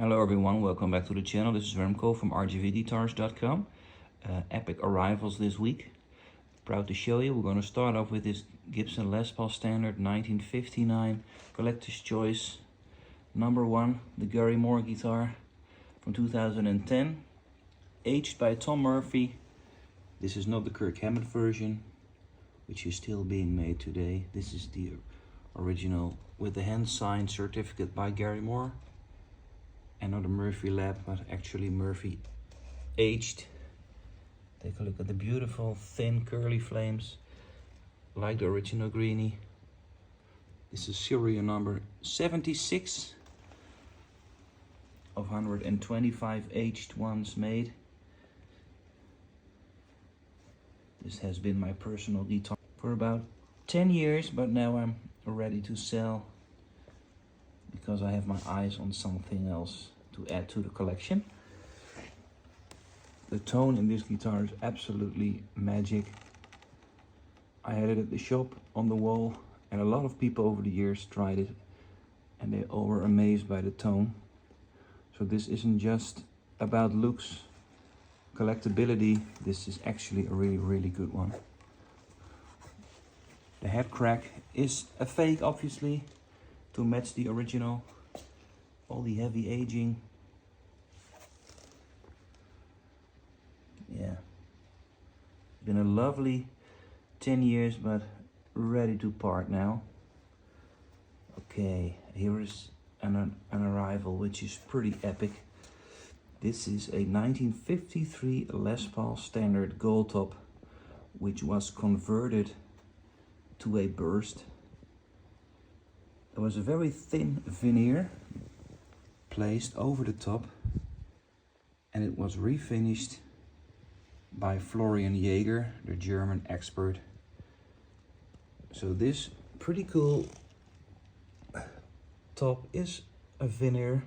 Hello everyone, welcome back to the channel. This is Remco from rgvguitars.com. Epic arrivals this week. Proud to show you. We're going to start off with this Gibson Les Paul Standard 1959 Collector's Choice number 1, the Gary Moore guitar from 2010. Aged by Tom Murphy. This is not the Kirk Hammett version, which is still being made today. This is the original with the hand-signed certificate by Gary Moore. And not a Murphy lab, but actually Murphy aged. Take a look at the beautiful thin curly flames, like the original Greeny. This is serial number 76 of 125 aged ones made. This has been my personal guitar for about 10 years, but now I'm ready to sell because I have my eyes on something else to add to the collection. The tone in this guitar is absolutely magic. I had it at the shop on the wall, and a lot of people over the years tried it and they all were amazed by the tone. So this isn't just about looks, collectability, this is actually a really good one. The head crack is a fake, obviously, to match the original. All the heavy aging. Yeah. Been a lovely 10 years, but ready to part now. Okay, here is an arrival which is pretty epic. This is a 1953 Les Paul Standard Gold Top, which was converted to a burst. There was a very thin veneer placed over the top, and it was refinished by Florian Jäger, the German expert. So this pretty cool top is a veneer.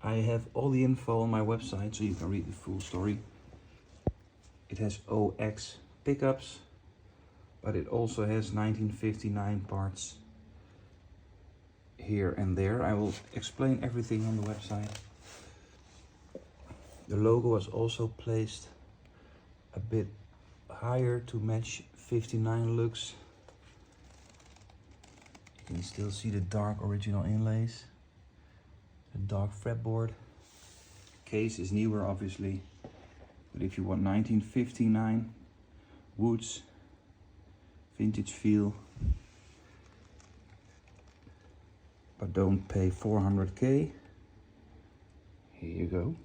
I have all the info on my website so you can read the full story. It has OX pickups, but it also has 1959 parts here and there. I will explain everything on the website. The logo was also placed a bit higher to match 59 looks. You can still see the dark original inlays, the dark fretboard. Case is newer, obviously, but if you want 1959 woods, vintage feel, but don't pay 400k, here you go.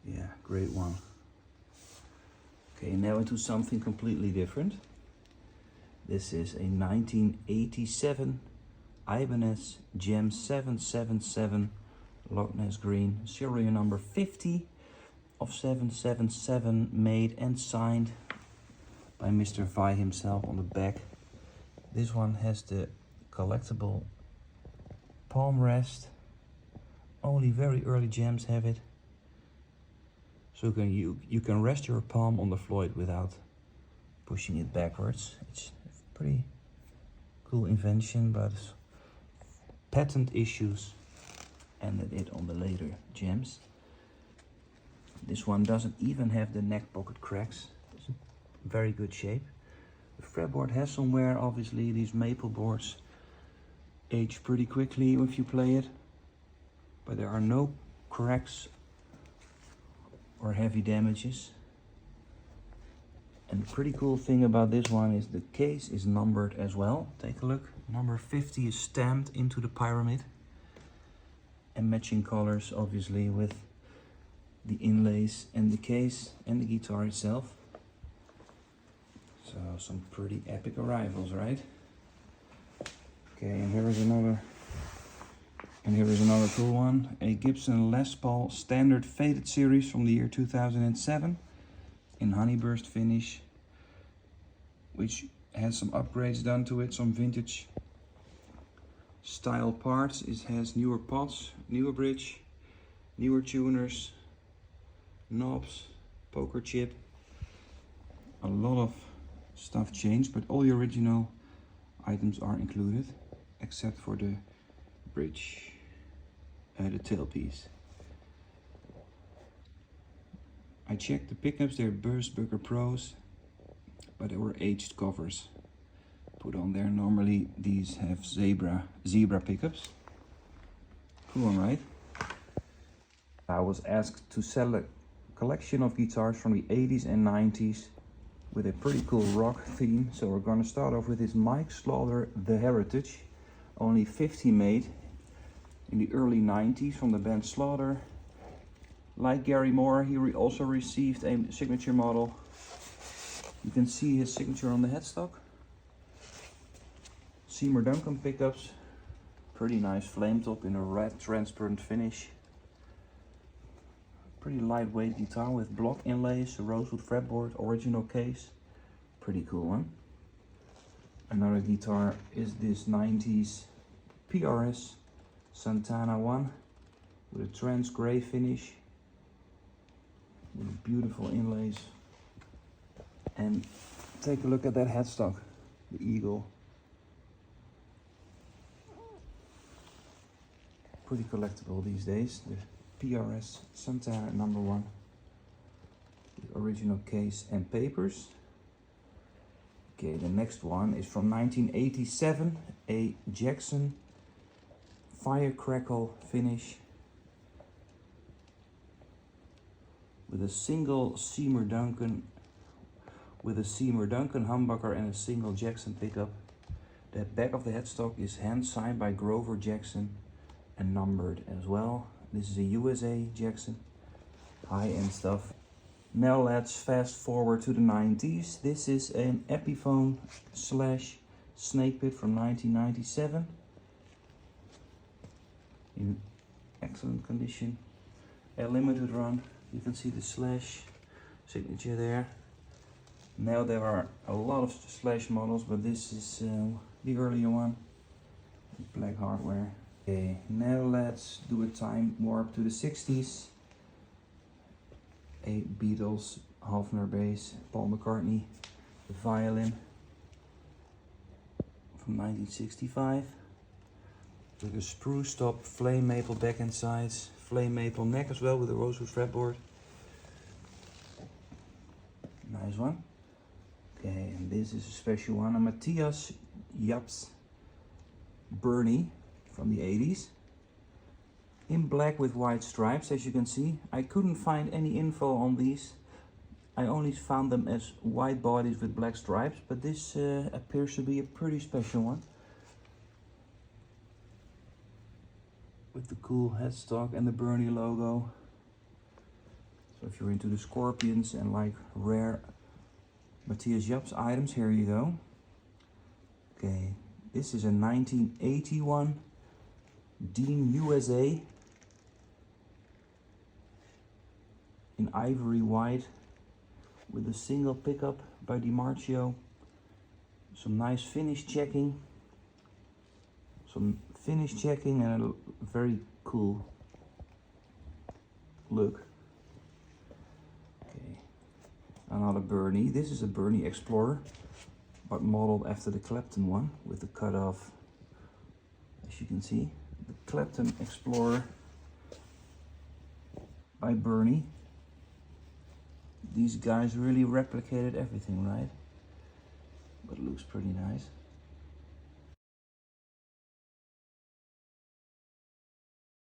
Yeah, great one. Okay, now into something completely different. This is a 1987 Ibanez JEM 777 Loch Ness Green, serial number 50 of 777, made and signed by Mr. Vi himself on the back. This one has the collectible palm rest. Only very early JEMs have it. So you can rest your palm on the Floyd without pushing it backwards. It's a pretty cool invention, but patent issues ended it on the later JEMs. This one doesn't even have the neck pocket cracks. It's in very good shape. The fretboard has some wear, obviously. These maple boards age pretty quickly if you play it, but there are no cracks or heavy damages. And the pretty cool thing about this one is the case is numbered as well. Take a look. Number 50 is stamped into the pyramid, and matching colors, obviously, with the inlays and the case and the guitar itself. So some pretty epic arrivals, right? Okay, and here is another cool one. A Gibson Les Paul Standard Faded Series from the year 2007 in honeyburst finish, which has some upgrades done to it, some vintage style parts. It has newer pots, newer bridge, newer tuners, knobs, poker chip. A lot of stuff changed, but all the original items are included, except for the bridge, the tailpiece. I checked the pickups, they're Burger Pros, but they were aged covers put on there. Normally these have zebra pickups. Cool, right? I was asked to sell a collection of guitars from the 80s and 90s with a pretty cool rock theme. So we're gonna start off with this Mike Slaughter The Heritage, only 50 made in the early 90s from the band Slaughter. Like Gary Moore, he also received a signature model. You can see his signature on the headstock. Seymour Duncan pickups, pretty nice flame top in a red transparent finish. Pretty lightweight guitar with block inlays, a rosewood fretboard, original case. Pretty cool one. Another guitar is this 90s PRS Santana 1 with a trans gray finish with beautiful inlays. And take a look at that headstock, the eagle. Pretty collectible these days. The PRS Santana #1 with original case and papers. Okay, the next one is from 1987, a Jackson Firecrackle finish with a single Seymour Duncan humbucker and a single Jackson pickup. The back of the headstock is hand signed by Grover Jackson and numbered as well. This is a USA Jackson, high-end stuff. Now let's fast forward to the 90s. This is an Epiphone slash snake pit from 1997 in excellent condition. A limited run. You can see the slash signature there. Now there are a lot of slash models, but this is the earlier one. Black hardware. Okay, now let's do a time warp to the 60s. A Beatles Hofner bass, Paul McCartney, the violin from 1965. With a spruce top, flame maple back and sides, flame maple neck as well with a rosewood fretboard. Nice one. Okay, and this is a special one, a Matthias Japs Bernie from the 80s. In black with white stripes, as you can see. I couldn't find any info on these. I only found them as white bodies with black stripes, but this appears to be a pretty special one. With the cool headstock and the Bernie logo. So if you're into the Scorpions and like rare Matthias Japs items, here you go. Okay, this is a 1981 Dean USA in ivory white with a single pickup by DiMarcio. Some nice finish checking. And a very cool look. Okay, another Bernie. This is a Bernie Explorer, but modeled after the Clapton one with the cutoff, as you can see. The Clapton Explorer by Bernie. These guys really replicated everything, right? But it looks pretty nice.